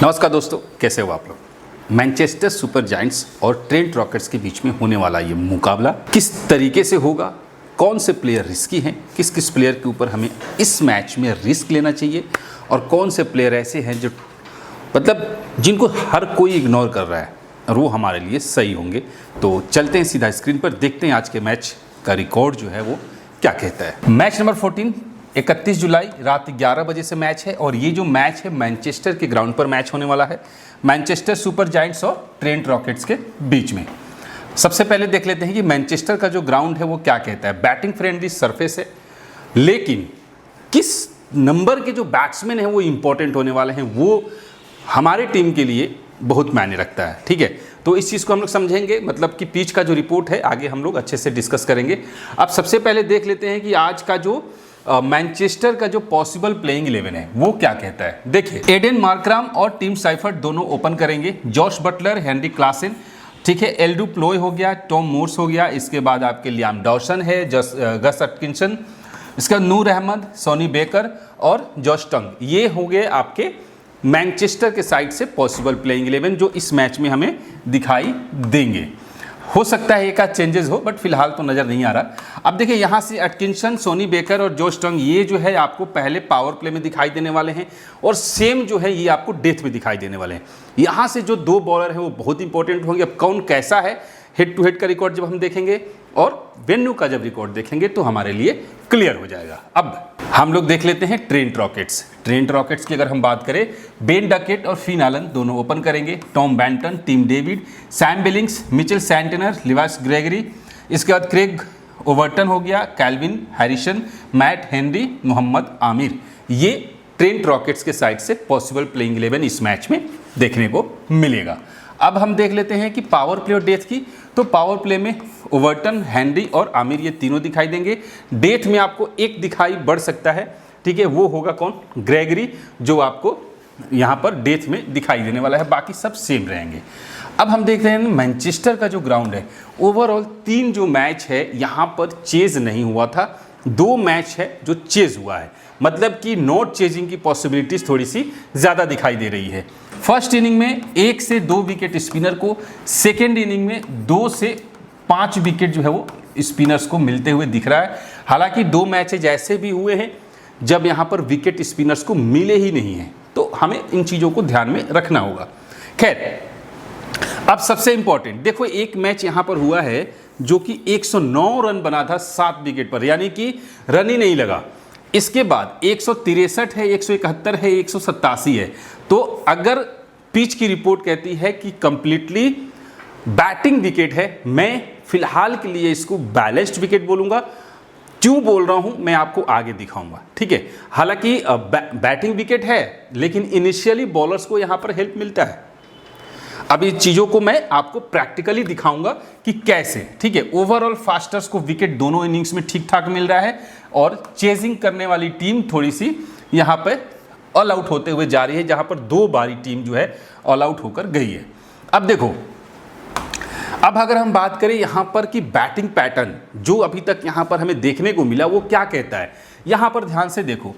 नमस्कार दोस्तों, कैसे हो आप लोग। मैनचेस्टर सुपर जायंट्स और ट्रेंट रॉकेट्स के बीच में होने वाला ये मुकाबला किस तरीके से होगा, कौन से प्लेयर रिस्की हैं, किस किस प्लेयर के ऊपर हमें इस मैच में रिस्क लेना चाहिए और कौन से प्लेयर ऐसे हैं जो जिनको हर कोई इग्नोर कर रहा है और वो हमारे लिए सही होंगे। तो चलते हैं सीधा स्क्रीन पर, देखते हैं आज के मैच का रिकॉर्ड जो है वो क्या कहता है। मैच नंबर 14 31 जुलाई रात 11 बजे से मैच है और ये जो मैच है मैनचेस्टर के ग्राउंड पर मैच होने वाला है, मैनचेस्टर सुपर जायंट्स और ट्रेंट रॉकेट्स के बीच में। सबसे पहले देख लेते हैं कि मैनचेस्टर का जो ग्राउंड है वो क्या कहता है। बैटिंग फ्रेंडली सरफेस है, लेकिन किस नंबर के जो बैट्समैन हैं वो इंपॉर्टेंट होने वाले हैं, वो हमारे टीम के लिए बहुत मायने रखता है। ठीक है, तो इस चीज़ को हम लोग समझेंगे, मतलब कि पिच का जो रिपोर्ट है आगे हम लोग अच्छे से डिस्कस करेंगे। अब सबसे पहले देख लेते हैं कि आज का जो मैनचेस्टर का जो पॉसिबल प्लेइंग 11 है वो क्या कहता है। देखिए, एडन मार्कराम और टिम साइफर्ट दोनों ओपन करेंगे। जॉश बटलर, हेनरी क्लासन, ठीक है, एल्डू प्लोय हो गया, टॉम मोर्स हो गया, इसके बाद आपके लियाम डॉसन है, गस एटकिंसन, इसका नूर अहमद, सोनी बेकर और जॉश टंग। ये हो गए आपके मैनचेस्टर के साइड से पॉसिबल प्लेइंग 11 जो इस मैच में हमें दिखाई देंगे। हो सकता है एक आध चेंजेस हो, बट फिलहाल तो नज़र नहीं आ रहा। अब देखिए, यहाँ से एटकिंसन, सोनी बेकर और जोश टंग ये जो है आपको पहले पावर प्ले में दिखाई देने वाले हैं और सेम जो है ये आपको डेथ में दिखाई देने वाले हैं। यहाँ से जो दो बॉलर हैं वो बहुत इंपॉर्टेंट होंगे। अब कौन कैसा है, हेड टू हेड का रिकॉर्ड जब हम देखेंगे और वेन्यू का जब रिकॉर्ड देखेंगे तो हमारे लिए क्लियर हो जाएगा। अब हम लोग देख लेते हैं ट्रेंट रॉकेट्स। ट्रेंट रॉकेट्स की अगर हम बात करें, बेन डकेट और फिन एलन दोनों ओपन करेंगे। Tom Banton, Tim David, Sam Billings, Mitchell Santner, Lewis Gregory, इसके बाद क्रेग ओवर्टन हो गया, Calvin Harrison, Matt Henry, Mohammad Amir. ये ट्रेंट रॉकेट्स के साइड से पॉसिबल प्लेइंग 11 इस मैच में देखने को मिलेगा। अब हम देख लेते हैं कि पावर प्ले और डेथ की। तो पावर प्ले में ओवर्टन, हेनरी और आमिर ये तीनों दिखाई देंगे। डेथ में आपको एक दिखाई बढ़ सकता है, ठीक है, वो होगा कौन, ग्रेगरी, जो आपको यहाँ पर डेथ में दिखाई देने वाला है। बाकी सब सेम रहेंगे। अब हम देख रहे हैं मैनचेस्टर का जो ग्राउंड है, ओवरऑल 3 जो मैच है यहाँ पर चेज नहीं हुआ था, 2 मैच है जो चेज हुआ है, मतलब कि नॉट चेजिंग की पॉसिबिलिटीज थोड़ी सी ज़्यादा दिखाई दे रही है। फर्स्ट इनिंग में 1 से 2 विकेट स्पिनर को, सेकेंड इनिंग में 2 से 5 विकेट जो है वो स्पिनर्स को मिलते हुए दिख रहा है। हालांकि 2 मैचेज ऐसे भी हुए हैं जब यहाँ पर विकेट स्पिनर्स को मिले ही नहीं हैं, तो हमें इन चीज़ों को ध्यान में रखना होगा। खैर, अब सबसे इंपॉर्टेंट देखो, एक मैच यहाँ पर हुआ है जो कि 109 रन बना था 7 विकेट पर, यानी कि रन ही नहीं लगा। इसके बाद 163 है, 171 है, 187 है। तो अगर पिच की रिपोर्ट कहती है कि कंप्लीटली बैटिंग विकेट है, मैं फिलहाल के लिए इसको बैलेंस्ड विकेट बोलूँगा। क्यों बोल रहा हूँ मैं आपको आगे दिखाऊंगा, ठीक है। हालांकि बैटिंग विकेट है, लेकिन इनिशियली बॉलर्स को यहाँ पर हेल्प मिलता है। अब इन चीज़ों को मैं आपको प्रैक्टिकली दिखाऊंगा कि कैसे, ठीक है। ओवरऑल फास्टर्स को विकेट दोनों इनिंग्स में ठीक ठाक मिल रहा है और चेजिंग करने वाली टीम थोड़ी सी यहाँ पर ऑल आउट होते हुए जा रही है, जहाँ पर 2 बारी टीम जो है ऑल आउट होकर गई है। अब देखो, अब अगर हम बात करें यहाँ पर कि बैटिंग पैटर्न जो अभी तक यहाँ पर हमें देखने को मिला वो क्या कहता है। यहाँ पर ध्यान से देखो,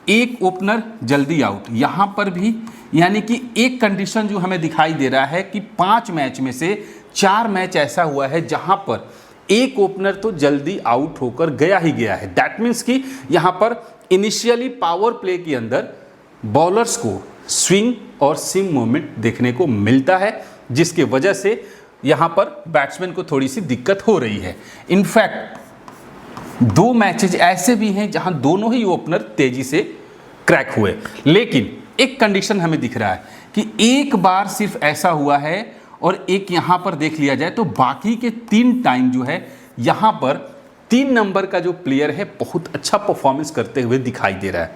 एक ओपनर जल्दी आउट, यहाँ पर भी यानी कि एक कंडीशन जो हमें दिखाई दे रहा है कि 5 मैच में से 4 मैच ऐसा हुआ है जहाँ पर एक ओपनर तो जल्दी आउट होकर गया ही गया है। दैट मीन्स कि यहाँ पर इनिशियली पावर प्ले के अंदर बॉलर्स को स्विंग और सिम मूवमेंट देखने को मिलता है, जिसके वजह से यहाँ पर बैट्समैन को थोड़ी सी दिक्कत हो रही है। इनफैक्ट 2 मैचेज ऐसे भी हैं जहां दोनों ही ओपनर तेजी से क्रैक हुए, लेकिन एक कंडीशन हमें दिख रहा है कि एक बार सिर्फ ऐसा हुआ है और एक यहां पर देख लिया जाए तो बाकी के 3 टाइम जो है यहां पर 3 नंबर का जो प्लेयर है बहुत अच्छा परफॉर्मेंस करते हुए दिखाई दे रहा है।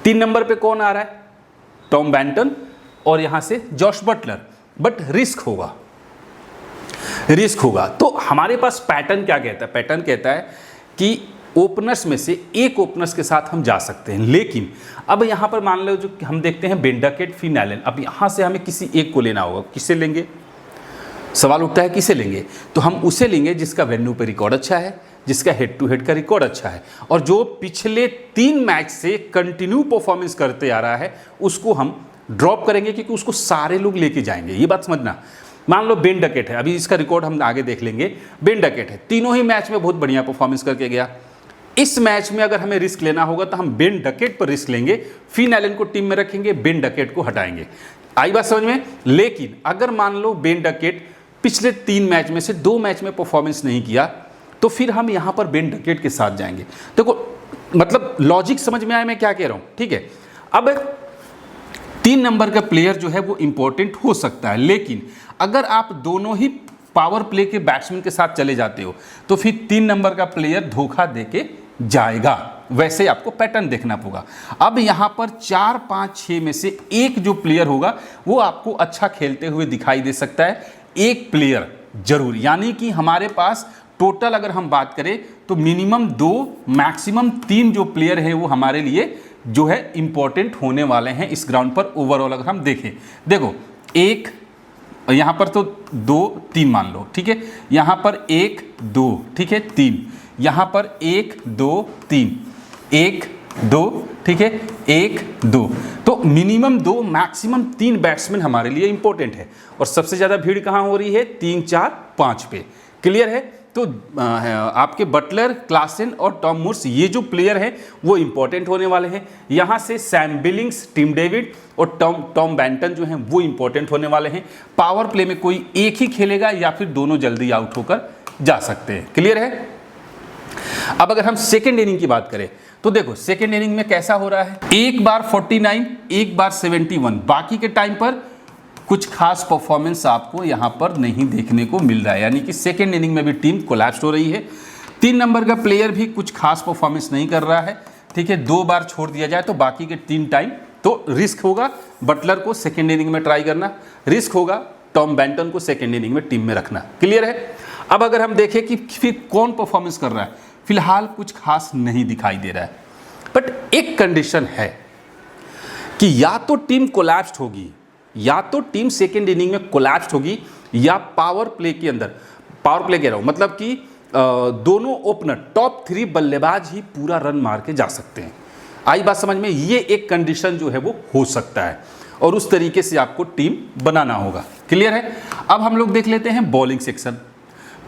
3 नंबर पे कौन आ रहा है, टॉम बैंटन और यहां से जॉश बटलर, बट रिस्क होगा। तो हमारे पास पैटर्न क्या कहता है, पैटर्न कहता है कि ओपनर्स में से एक ओपनर्स के साथ हम जा सकते हैं, लेकिन अब यहाँ पर मान लो जो हम देखते हैं बेन डकेट, फिन एलन, अब यहाँ से हमें किसी एक को लेना होगा। किसे लेंगे, सवाल उठता है किसे लेंगे, तो हम उसे लेंगे जिसका वेन्यू पे रिकॉर्ड अच्छा है, जिसका हेड टू हेड का रिकॉर्ड अच्छा है और जो पिछले 3 मैच से कंटिन्यू परफॉर्मेंस करते आ रहा है, उसको हम ड्रॉप करेंगे क्योंकि उसको सारे लोग लेके जाएंगे, ये बात समझना। मान लो बेन डकेट है, अभी इसका रिकॉर्ड हम आगे देख लेंगे। बेन डकेट है, तीनों ही मैच में बहुत बढ़िया परफॉर्मेंस करके गया। इस मैच में अगर हमें रिस्क लेना होगा तो हम बेन डकेट पर रिस्क लेंगे, फिन एलन को टीम में रखेंगे, बेन डकेट को हटाएंगे। आई बात समझ में। लेकिन अगर मान लो बेन डकेट पिछले 3 मैच में से 2 मैच में परफॉर्मेंस नहीं किया तो फिर हम यहां पर बेन डकेट के साथ जाएंगे। देखो मतलब लॉजिक समझ में आया मैं क्या कह रहा हूं, ठीक है। अब 3 नंबर का प्लेयर जो है वो इंपॉर्टेंट हो सकता है, लेकिन अगर आप दोनों ही पावर प्ले के बैट्समैन के साथ चले जाते हो तो फिर 3 नंबर का प्लेयर धोखा देके जाएगा। वैसे आपको पैटर्न देखना होगा। अब यहां पर 4, 5, 6 में से एक जो प्लेयर होगा वो आपको अच्छा खेलते हुए दिखाई दे सकता है, एक प्लेयर जरूर। यानी कि हमारे पास टोटल अगर हम बात करें तो मिनिमम 2 मैक्सिमम 3 जो प्लेयर है वो हमारे लिए जो है इंपॉर्टेंट होने वाले हैं इस ग्राउंड पर। ओवरऑल अगर हम देखें, देखो एक यहां पर तो 2, 3 मान लो, ठीक है। यहां पर 1, 2, ठीक है, 3, यहां पर 1, 2, 3, 1, 2, ठीक है, 1, 2। तो मिनिमम 2 मैक्सिमम 3 बैट्समैन हमारे लिए इंपॉर्टेंट है। और सबसे ज़्यादा भीड़ कहाँ हो रही है? 3, 4, 5 पे। क्लियर है। तो आपके बटलर, क्लासन और टॉम मूर्स ये जो प्लेयर हैं वो इंपॉर्टेंट होने वाले हैं। यहाँ से सैम बिलिंग्स, टिम डेविड और टॉम बैंटन जो हैं वो इंपॉर्टेंट होने वाले हैं। पावर प्ले में कोई एक ही खेलेगा या फिर दोनों जल्दी आउट होकर जा सकते हैं। क्लियर है। अब अगर हम सेकेंड इनिंग की बात करें तो देखो सेकेंड इनिंग में कैसा हो रहा है, एक बार 49, एक बार 71, बाकी के टाइम पर कुछ खास परफॉर्मेंस आपको यहां पर नहीं देखने को मिल रहा है। यानी कि सेकेंड इनिंग में भी टीम कोलैप्स हो रही है। 3 नंबर का प्लेयर भी कुछ खास परफॉर्मेंस नहीं कर रहा है, ठीक है। 2 बार छोड़ दिया जाए तो बाकी के 3 टाइम तो रिस्क होगा बटलर को सेकेंड इनिंग में ट्राई करना, रिस्क होगा टॉम बैंटन को सेकेंड इनिंग में टीम में रखना। क्लियर है। अब अगर हम देखें कि फिर कौन परफॉर्मेंस कर रहा है, फिलहाल कुछ खास नहीं दिखाई दे रहा है। बट एक कंडीशन है कि या तो टीम कोलैप्स्ड होगी, या तो टीम सेकेंड इनिंग में कोलैप्स्ड होगी, या पावर प्ले के अंदर, पावर प्ले कह रहा हूं मतलब कि दोनों ओपनर टॉप 3 बल्लेबाज ही पूरा रन मार के जा सकते हैं। आई बात समझ में। ये एक कंडीशन जो है वो हो सकता है और उस तरीके से आपको टीम बनाना होगा। क्लियर है। अब हम लोग देख लेते हैं बॉलिंग सेक्शन।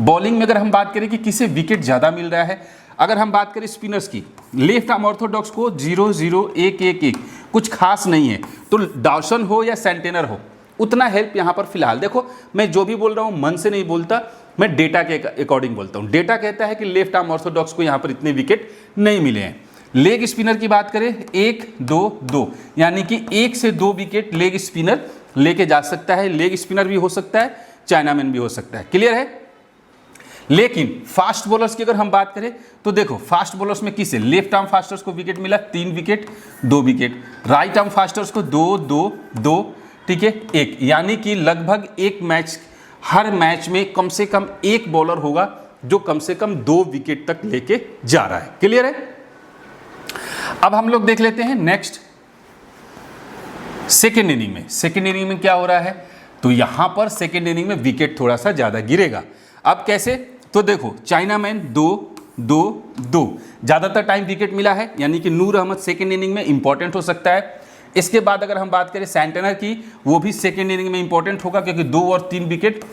बॉलिंग में अगर हम बात करें कि किसे विकेट ज़्यादा मिल रहा है, अगर हम बात करें स्पिनर्स की, लेफ्ट आर्म ऑर्थोडॉक्स को 0, 0, 1, 1, 1 कुछ खास नहीं है। तो डॉसन हो या सेंटेनर हो, उतना हेल्प यहाँ पर फिलहाल। देखो मैं जो भी बोल रहा हूँ मन से नहीं बोलता, मैं डेटा के अकॉर्डिंग बोलता हूँ। डेटा कहता है कि लेफ्ट आर्म ऑर्थोडॉक्स को यहाँ पर इतने विकेट नहीं मिले हैं। लेग स्पिनर की बात करें 1, 2, 2, यानी कि 1 से 2 विकेट लेग स्पिनर लेके जा सकता है। लेग स्पिनर भी हो सकता है, चाइनामैन भी हो सकता है। क्लियर है। लेकिन फास्ट बॉलर्स की अगर हम बात करें तो देखो फास्ट बॉलर्स में किसे, लेफ्ट आर्म फास्टर्स को विकेट मिला 3 wicket, 2 wicket, right arm fosters को 2, 2, 2, ठीक है, 1। यानी कि लगभग एक मैच, हर मैच में कम से कम एक बॉलर होगा जो कम से कम 2 विकेट तक लेके जा रहा है। क्लियर है। अब हम लोग देख लेते हैं नेक्स्ट सेकेंड इनिंग में। सेकेंड इनिंग में क्या हो रहा है, तो यहां पर सेकेंड इनिंग में विकेट थोड़ा सा ज्यादा गिरेगा। अब कैसे, तो देखो चाइनामैन 2, 2, 2 ज़्यादातर टाइम विकेट मिला है, यानी कि नूर अहमद सेकेंड इनिंग में इंपॉर्टेंट हो सकता है। इसके बाद अगर हम बात करें सेंटेनर की, वो भी सेकेंड इनिंग में इंपॉर्टेंट होगा क्योंकि 2 और 3 विकेट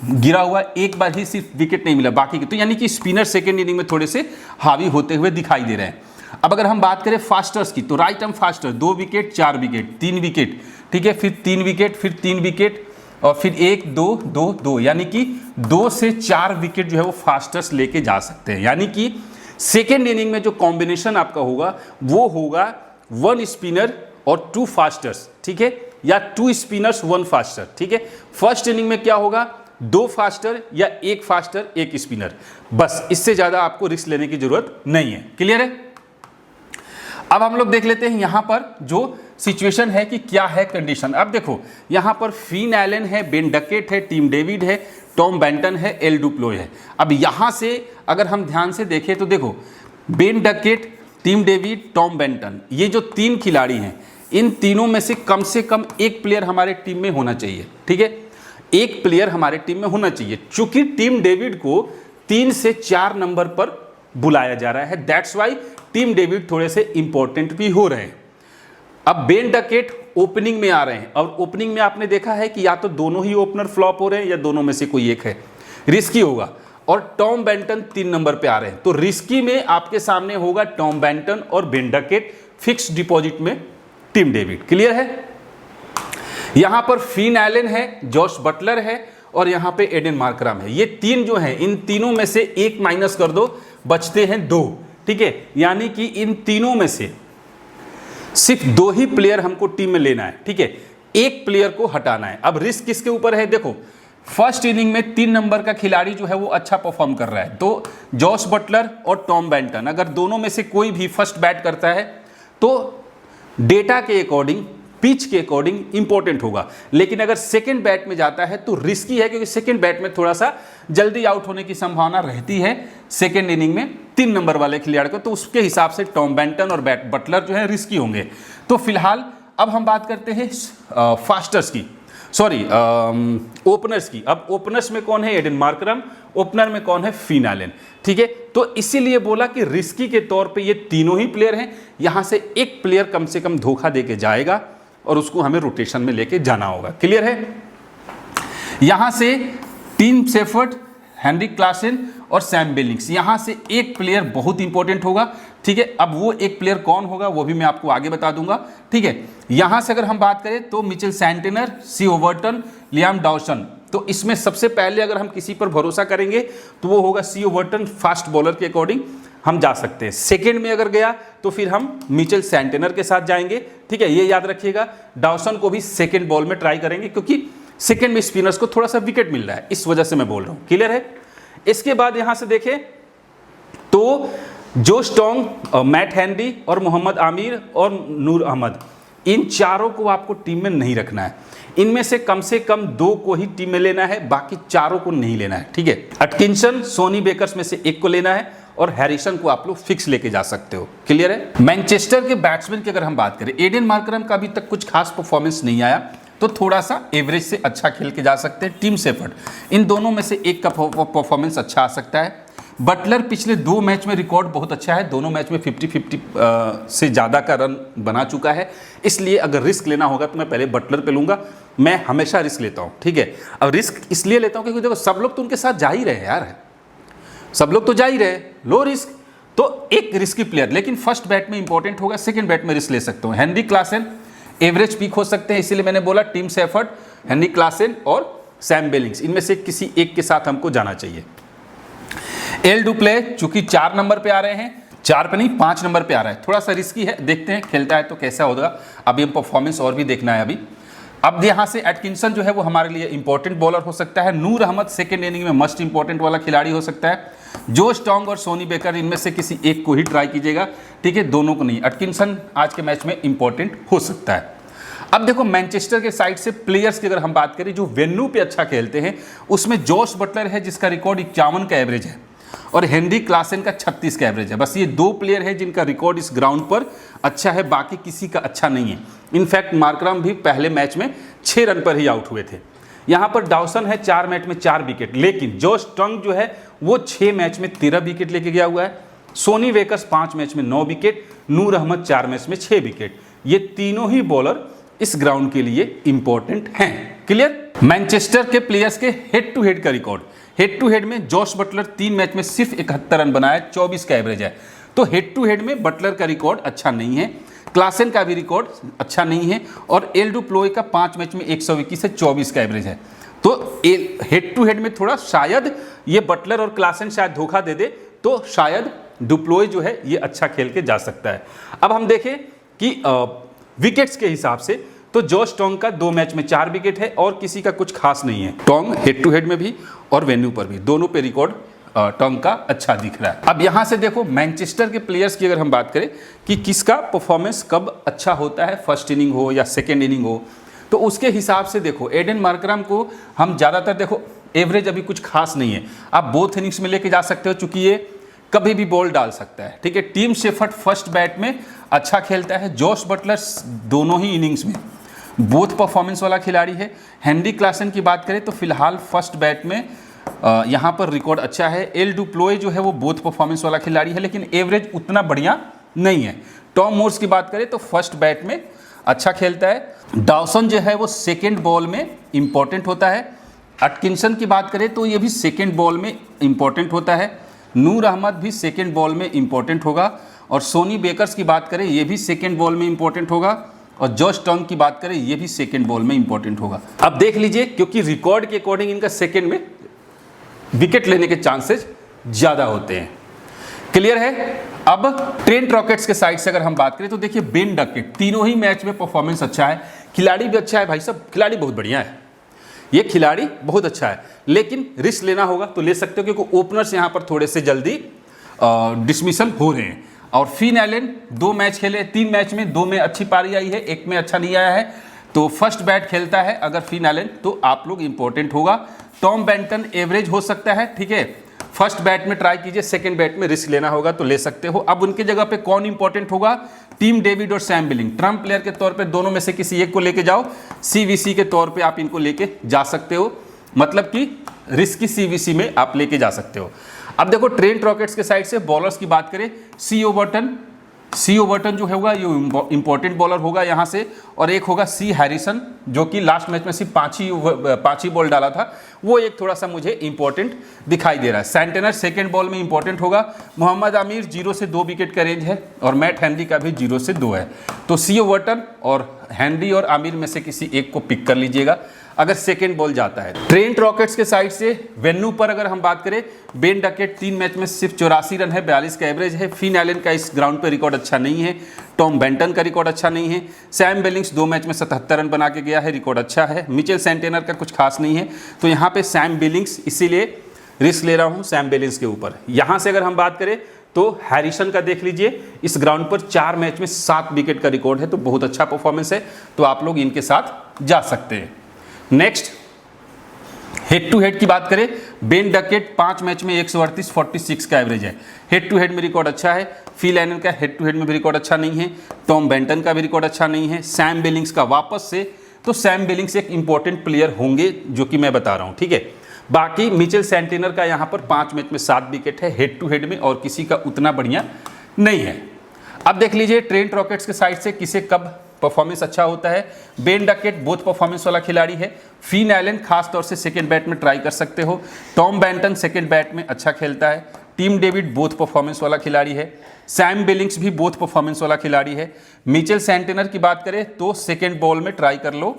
गिरा हुआ, एक बार ही सिर्फ विकेट नहीं मिला बाकी के, तो यानी कि स्पिनर सेकेंड इनिंग में थोड़े से हावी होते हुए दिखाई दे रहे हैं। अब अगर हम बात करें फास्टर्स की, तो right arm faster 2 wicket, 4 wicket, 3 wicket, ठीक है, फिर 3 विकेट, फिर 3 विकेट और फिर 1, 2, 2, 2, यानी कि 2 से 4 विकेट जो है वो फास्टर्स लेके जा सकते हैं। यानी कि सेकेंड इनिंग में जो कॉम्बिनेशन आपका होगा वो होगा 1 स्पिनर और 2 फास्टर्स, ठीक है, या 2 स्पिनर्स 1 फास्टर, ठीक है। फर्स्ट इनिंग में क्या होगा, 2 फास्टर या 1 फास्टर 1 स्पिनर, बस इससे ज़्यादा आपको रिस्क लेने की जरूरत नहीं है। क्लियर है। अब हम लोग देख लेते हैं यहां पर जो सिचुएशन है कि क्या है कंडीशन। अब देखो यहां पर फिन एलन है, बेन डकेट है, टिम डेविड है, टॉम बैंटन है, एल डुप्लोय है। अब यहां से अगर हम ध्यान से देखें तो देखो Ben Duckett, Tim David, Tom Banton, ये जो 3 खिलाड़ी हैं, इन तीनों में से कम एक प्लेयर हमारे टीम में होना चाहिए। ठीक है, एक प्लेयर हमारे टीम में होना चाहिए। चूंकि टिम डेविड को 3 से 4 नंबर पर बुलाया जा रहा है, दैट्स वाई टिम डेविड थोड़े से इंपॉर्टेंट भी हो रहे हैं। अब बेन डकेट ओपनिंग में आ रहे हैं और ओपनिंग में आपने देखा है कि या तो दोनों ही ओपनर फ्लॉप हो रहे हैं या दोनों में से कोई एक है, रिस्की होगा। और टॉम बेंटन 3 नंबर पे आ रहे हैं, तो रिस्की में आपके सामने होगा टॉम बेंटन और बेन डकेट, फिक्स डिपॉजिट में टिम डेविड। क्लियर है? यहां पर फिन एलन है, जॉश बटलर है और यहां पे एडन मार्करम है। ये 3 जो हैं, इन तीनों में से एक माइनस कर दो, बचते हैं 2। ठीक है, यानी कि इन तीनों में से सिर्फ 2 ही प्लेयर हमको टीम में लेना है। ठीक है, एक प्लेयर को हटाना है। अब रिस्क किसके ऊपर है? देखो, फर्स्ट इनिंग में 3 नंबर का खिलाड़ी जो है वो अच्छा परफॉर्म कर रहा है, तो जॉश बटलर और टॉम बेंटन, अगर दोनों में से कोई भी फर्स्ट बैट करता है तो डेटा के अकॉर्डिंग, पिच के अकॉर्डिंग इंपॉर्टेंट होगा। लेकिन अगर सेकंड बैट में जाता है तो रिस्की है, क्योंकि सेकंड बैट में थोड़ा सा जल्दी आउट होने की संभावना रहती है सेकंड इनिंग में 3 नंबर वाले खिलाड़ी को, तो उसके हिसाब से टॉम बेंटन और बटलर जो है रिस्की होंगे। तो फिलहाल अब हम बात करते हैं फास्टर्स की, सॉरी ओपनर्स की। अब ओपनर्स में कौन है? Aiden Markram. ओपनर में कौन है? Finn Allen. ठीक है, तो इसीलिए बोला कि रिस्की के तौर पे ये तीनों ही प्लेयर हैं। यहां से एक प्लेयर कम से कम धोखा देके जाएगा और उसको हमें रोटेशन में लेके जाना होगा। क्लियर है? यहां से टिम सेफर्ट, हेनरी क्लासन और सैम बिलिंग्स, यहां से एक प्लेयर बहुत इंपॉर्टेंट होगा। ठीक है, अब वो एक प्लेयर कौन होगा वो भी मैं आपको आगे बता दूंगा। ठीक है, यहां से अगर हम बात करें तो मिचेल सैंटनर, सी ओवर्टन, लियाम डॉसन, तो इसमें सबसे पहले अगर हम किसी पर भरोसा करेंगे तो वो होगा सी ओवर्टन। फास्ट बॉलर के अकॉर्डिंग हम जा सकते हैं। सेकंड में अगर गया तो फिर हम मिचेल सैंटनर के साथ जाएंगे। ठीक है, ये याद रखिएगा। डॉसन को भी सेकंड बॉल में ट्राई करेंगे, क्योंकि सेकंड में स्पिनर्स को थोड़ा सा विकेट मिल रहा है, इस वजह से मैं बोल रहा हूं। क्लियर है? इसके बाद यहां से देखें तो जोश टोंग, मैट हेनरी और मोहम्मद आमिर और नूर अहमद, इन चारों को आपको टीम में नहीं रखना है। इनमें से कम 2 को ही टीम में लेना है, बाकी चारों को नहीं लेना है। ठीक है, अटकिंसन, सोनी बेकर्स में से एक को लेना है और हैरिसन को आप लोग फिक्स लेके जा सकते हो। क्लियर है? मैनचेस्टर के बैट्समैन की अगर हम बात करें, एडन मार्करम का अभी तक कुछ खास परफॉर्मेंस नहीं आया, तो थोड़ा सा एवरेज से अच्छा खेल के जा सकते हैं। टीम सेफर्ट, इन दोनों में से एक का परफॉर्मेंस अच्छा आ सकता है। बटलर पिछले 2 मैच में रिकॉर्ड बहुत अच्छा है, दोनों मैच में 50-50 से ज़्यादा का रन बना चुका है। इसलिए अगर रिस्क लेना होगा तो मैं पहले बटलर पे लूँगा। मैं हमेशा रिस्क लेता हूँ। ठीक है, अब रिस्क इसलिए लेता हूँ क्योंकि देखो सब लोग तो उनके साथ जा ही रहे हैं यार, सब लोग तो जा ही रहे, लो रिस्क, तो एक रिस्की प्लेयर, लेकिन फर्स्ट बैट में इंपॉर्टेंट होगा, सेकंड बैट में रिस्क ले सकते हो। हेनरी क्लासन एवरेज पीक हो सकते हैं, इसीलिए मैंने बोला टीम सेफर्ट, हेनरी क्लासन और सैम बिलिंग्स, इनमें से किसी एक के साथ हमको जाना चाहिए। एल डुप्ले चूंकि 4 नंबर पे आ रहे हैं, 4 पे नहीं 5 नंबर पे आ रहा है, थोड़ा सा रिस्की है, देखते हैं खेलता है तो कैसा होगा। अभी हम परफॉर्मेंस और भी देखना है अभी। अब यहाँ से एटकिंसन जो है वो हमारे लिए इंपॉर्टेंट बॉलर हो सकता है। नूर अहमद सेकंड इनिंग में मस्ट इंपॉर्टेंट वाला खिलाड़ी हो सकता है। जोश टोंग और सोनी बेकर, इनमें से किसी एक को ही ट्राई कीजिएगा। ठीक है, दोनों को नहीं। एटकिंसन आज के मैच में इंपॉर्टेंट हो सकता है। अब देखो मैनचेस्टर के साइड से प्लेयर्स की अगर हम बात करें जो वेन्यू पे अच्छा खेलते हैं, उसमें जॉश बटलर है जिसका रिकॉर्ड 51 का एवरेज है और हेनरी क्लासन का 36 का एवरेज है। बस ये 2 प्लेयर है जिनका रिकॉर्ड इस ग्राउंड पर अच्छा है, बाकी किसी का अच्छा नहीं है। इनफैक्ट मार्करम भी पहले मैच में 6 रन पर ही आउट हुए थे। यहाँ पर डॉसन है 4 मैच में 4 विकेट, लेकिन जॉश टोंग जो है वो 6 मैच में 13 विकेट लेके गया हुआ है। सोनी बेकर 5 मैच में 9 विकेट, नूर अहमद 4 मैच में 6 विकेट। ये तीनों ही बॉलर इस ग्राउंड के लिए इंपॉर्टेंट हैं। क्लियर? मैनचेस्टर के प्लेयर्स के हेड टू हेड का रिकॉर्ड, हेड टू हेड में जॉश बटलर 3 मैच में सिर्फ 71 रन बनाया, 24 का एवरेज है। तो हेड टू हेड में बटलर का रिकॉर्ड अच्छा नहीं है, क्लासन का भी रिकॉर्ड अच्छा नहीं है और एल डुप्लोय का 5 मैच में 121 से 24 का एवरेज है। तो हेड टू हेड में थोड़ा शायद ये बटलर और क्लासन शायद धोखा दे दे, तो शायद डुप्लोय जो है ये अच्छा खेल के जा सकता है। अब हम देखें कि विकेट्स के हिसाब से तो जॉश टोंग का 2 मैच में 4 विकेट है और किसी का कुछ खास नहीं है। टोंग हेड टू हेड में भी और वेन्यू पर भी, दोनों पे रिकॉर्ड टोंग का अच्छा दिख रहा है। अब यहां से देखो मैनचेस्टर के प्लेयर्स की अगर हम बात करें कि किसका परफॉर्मेंस कब अच्छा होता है, फर्स्ट इनिंग हो या सेकेंड इनिंग हो, तो उसके हिसाब से देखो एडन मार्करम को हम ज़्यादातर देखो एवरेज अभी कुछ खास नहीं है, आप बोथ इनिंग्स में लेके जा सकते हो चूंकि ये कभी भी बॉल डाल सकता है। ठीक है, टीम शेफर्ड फर्स्ट बैट में अच्छा खेलता है, जॉश बटलर दोनों ही इनिंग्स में बोथ परफॉर्मेंस वाला खिलाड़ी है। हेनरी क्लासन की बात करें तो फिलहाल फर्स्ट बैट में यहाँ पर रिकॉर्ड अच्छा है। एल डुप्लोय जो है वो बोथ परफॉर्मेंस वाला खिलाड़ी है लेकिन एवरेज उतना बढ़िया नहीं है। टॉम मोर्स की बात करें तो फर्स्ट बैट में अच्छा खेलता है, डॉसन जो है वो सेकेंड बॉल में इंपॉर्टेंट होता है। अटकिंसन की बात करें तो ये भी सेकेंड बॉल में इंपॉर्टेंट होता है। नूर अहमद भी सेकेंड बॉल में इंपॉर्टेंट होगा। और सोनी बेकर्स की बात करें ये भी सेकेंड बॉल में इंपॉर्टेंट होगा। और जॉश टंग की बात करें ये भी सेकेंड बॉल में इंपॉर्टेंट होगा। अब देख लीजिए, क्योंकि रिकॉर्ड के अकॉर्डिंग इनका सेकेंड में विकेट लेने के चांसेस ज़्यादा होते हैं। क्लियर है। अब ट्रेंट रॉकेट्स के साइड से अगर हम बात करें तो देखिए बेन डकेट तीनों ही मैच में परफॉर्मेंस अच्छा है, खिलाड़ी भी अच्छा है भाई साहब, खिलाड़ी बहुत बढ़िया है, ये खिलाड़ी बहुत अच्छा है, लेकिन रिस्क लेना होगा तो ले सकते हो क्योंकि ओपनर्स यहाँ पर थोड़े से जल्दी डिसमिसल हो रहे हैं। और फिन एलन 2 मैच खेले, 3 मैच में 2 में अच्छी पारी आई है, 1 में अच्छा नहीं आया है, तो फर्स्ट बैट खेलता है अगर फिन एलन तो आप लोग इंपॉर्टेंट होगा। टॉम बेंटन एवरेज हो सकता है, ठीक है, फर्स्ट बैट में ट्राई कीजिए, सेकंड बैट में रिस्क लेना होगा तो ले सकते हो। अब उनके जगह पे कौन इंपॉर्टेंट होगा? टीम डेविड और सैम बिलिंग, ट्रम्प प्लेयर के तौर पे दोनों में से किसी एक को लेके जाओ, सीवीसी के तौर पे आप इनको लेके जा सकते हो, मतलब कि रिस्की सीवीसी में आप लेके जा सकते हो। अब देखो ट्रेंट रॉकेट्स के साइड से बॉलर्स की बात करें, सी ओवर्टन जो होगा ये इंपॉर्टेंट बॉलर होगा यहाँ से, और एक होगा सी हैरिसन जो कि लास्ट मैच में सिर्फ 5 ही बॉल डाला था, वो एक थोड़ा सा मुझे इंपॉर्टेंट दिखाई दे रहा है। सेंटेनर सेकंड बॉल में इंपॉर्टेंट होगा। मोहम्मद आमिर 0 से 2 विकेट का रेंज है और मैट हेनरी का भी 0 से 2 है, तो सी ओवर्टन और हेनरी और आमिर में से किसी एक को पिक कर लीजिएगा अगर सेकेंड बॉल जाता है। ट्रेंट रॉकेट्स के साइड से वेन्यू पर अगर हम बात करें, बेन डकेट 3 मैच में सिर्फ 84 रन है, 42 का एवरेज है। फिन एलन का इस ग्राउंड पे रिकॉर्ड अच्छा नहीं है। टॉम बेंटन का रिकॉर्ड अच्छा नहीं है। सैम बिलिंग्स 2 मैच में 77 रन बना के गया है, रिकॉर्ड अच्छा है। मिचेल सेंटेनर का कुछ खास नहीं है, तो यहाँ पे सैम बिलिंग्स, इसीलिए रिस्क ले रहा हूँ सैम बिलिंग्स के ऊपर। यहाँ से अगर हम बात करें तो हैरिसन का देख लीजिए, इस ग्राउंड पर 4 मैच में 7 विकेट का रिकॉर्ड है, तो बहुत अच्छा परफॉर्मेंस है, तो आप लोग इनके साथ जा सकते हैं। नेक्स्ट हेड टू हेड की बात करें, बेन डकेट 5 मैच में 138 46 का एवरेज है, हेड टू हेड में रिकॉर्ड अच्छा है। फिल एलन का हेड टू हेड में भी रिकॉर्ड अच्छा नहीं है। टॉम बेंटन का भी रिकॉर्ड अच्छा नहीं है। सैम बिलिंग्स का वापस से, तो सैम बिलिंग्स एक इंपॉर्टेंट प्लेयर होंगे जो कि मैं बता रहा हूं, ठीक है। बाकी मिचेल सेंटेनर का यहाँ पर 5 मैच में 7 विकेट है हेड टू हेड में, और किसी का उतना बढ़िया नहीं है। अब देख लीजिए ट्रेंट रॉकेट्स के साइड से किसे कब परफॉर्मेंस अच्छा होता है। बेन डकेट बहुत परफॉर्मेंस वाला खिलाड़ी है। फिन एलन खास तौर से सेकंड बैट में ट्राई कर सकते हो। टॉम बेंटन सेकंड बैट में अच्छा खेलता है। टीम डेविड बहुत परफॉर्मेंस वाला खिलाड़ी है। सैम बिलिंग्स भी बहुत परफॉर्मेंस वाला खिलाड़ी है। मिचेल सेंटेनर की बात करें तो सेकंड बॉल में ट्राई कर लो।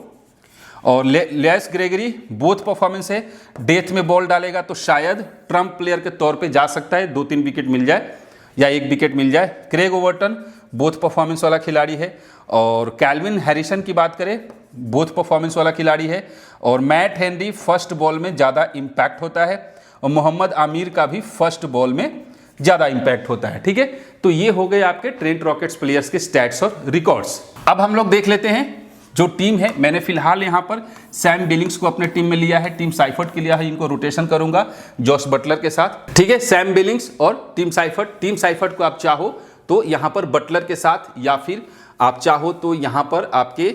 और लेस ग्रेगरी बहुत परफॉर्मेंस है, डेथ में बॉल डालेगा तो शायद ट्रम्प प्लेयर के तौर पे जा सकता है, 2-3 विकेट मिल जाए या 1 विकेट मिल जाए। क्रेग ओवर्टन बहुत परफॉर्मेंस वाला खिलाड़ी है। और कैल्विन हैरिसन की बात करें बहुत परफॉर्मेंस वाला खिलाड़ी है। और मैट हेनरी फर्स्ट बॉल में ज़्यादा इम्पैक्ट होता है, और मोहम्मद आमिर का भी फर्स्ट बॉल में ज़्यादा इम्पैक्ट होता है, ठीक है। तो ये हो गए आपके ट्रेंट रॉकेट्स प्लेयर्स के स्टैट्स और रिकॉर्ड्स। अब हम लोग देख लेते हैं जो टीम है। मैंने फिलहाल यहाँ पर सैम बिलिंग्स को अपने टीम में लिया है, टीम साइफर्ट के लिया है, इनको रोटेशन करूंगा जॉस बटलर के साथ, ठीक है। सैम बिलिंग्स और टीम साइफर्ट को आप चाहो तो यहाँ पर बटलर के साथ, या फिर आप चाहो तो यहाँ पर आपके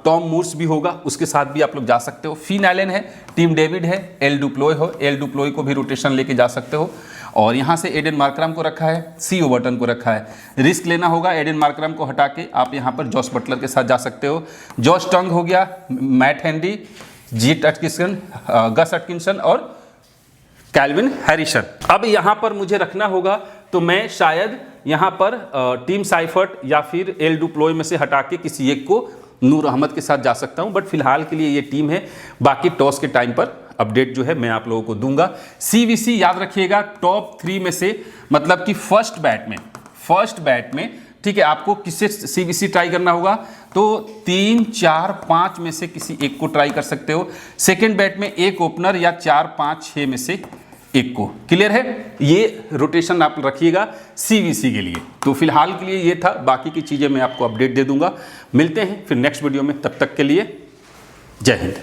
टॉम मूर्स भी होगा, उसके साथ भी आप लोग जा सकते हो। फिन एलन है, टीम डेविड है, एल डुप्लोय को भी रोटेशन लेके जा सकते हो। और यहाँ से एडन मार्करम को रखा है, सी ओवर्टन को रखा है। रिस्क लेना होगा, एडन मार्करम को हटा के आप यहाँ पर जॉस बटलर के साथ जा सकते हो। जॉश टंग हो गया, मैट हेनरी, गस अटकिंसन और कैल्विन हैरिसन। अब यहाँ पर मुझे रखना होगा तो मैं शायद यहाँ पर टीम साइफर्ट या फिर एल डुप्लोय में से हटा के किसी एक को नूर अहमद के साथ जा सकता हूँ, बट फिलहाल के लिए ये टीम है। बाकी टॉस के टाइम पर अपडेट जो है मैं आप लोगों को दूंगा। सीवीसी याद रखिएगा टॉप 3 में से, मतलब कि फर्स्ट बैट में ठीक है, आपको किससे सीवीसी ट्राई करना होगा तो 3, 4, 5 में से किसी एक को ट्राई कर सकते हो। सेकेंड बैट में एक ओपनर या 4, 5, 6 में से एक को। क्लियर है, ये रोटेशन आप रखिएगा सीवीसी के लिए। तो फिलहाल के लिए ये था, बाकी की चीज़ें मैं आपको अपडेट दे दूंगा। मिलते हैं फिर नेक्स्ट वीडियो में, तब तक के लिए जय हिंद।